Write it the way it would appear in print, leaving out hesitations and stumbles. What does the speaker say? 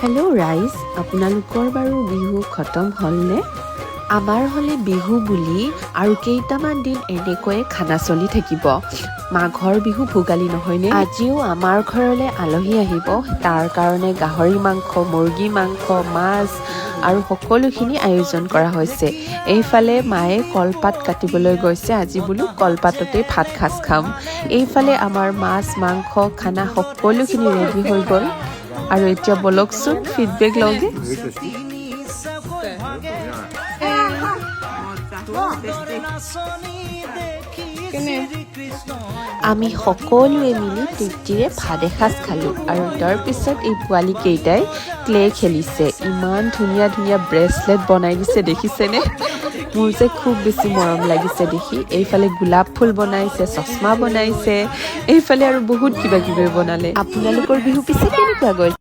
Hello' ৰাইজ, আপোনালোকৰ বাৰু বিহু খতম হ'লনে? আমাৰ হ'লে বিহু বুলি আৰু কেইটামান দিন এনেকৈয়ে খানা চলি থাকিব। মাঘৰ বিহু ভোগালী নহয়নে? আজিও আমাৰ ঘৰলৈ আলহী আহিব। তাৰ কাৰণে গাহৰি মাংস, মুৰ্গী মাংস, মাছ আৰু সকলোখিনি আয়োজন কৰা হৈছে। এইফালে মায়ে কলপাত কাটিবলৈ গৈছে। আজি বোলো কলপাততে ভাত সাজ খাম। এইফালে আমাৰ মাছ, মাংস, খানা সকলোখিনি ৰেডি হৈ গ'ল। আৰু এতিয়া বলকচোন ফিডবেক লওঁগে। আমি সকলোৱে মিলি তৃপ্তিৰে ভাত এসাঁজ খালোঁ আৰু তাৰপিছত এই পোৱালীকেইটাই ক্লে খেলিছে। ইমান ধুনীয়া ধুনীয়া ব্ৰেচলেট বনাই দিছে, দেখিছেনে? মোৰ যে খুব বেছি মৰম লাগিছে দেখি। এইফালে গোলাপ ফুল বনাইছে, চশমা বনাইছে, এইফালে আৰু বহুত কিবা কিবি বনালে। আপোনালোকৰ বিহু পিছে কেনেকুৱা গ'ল?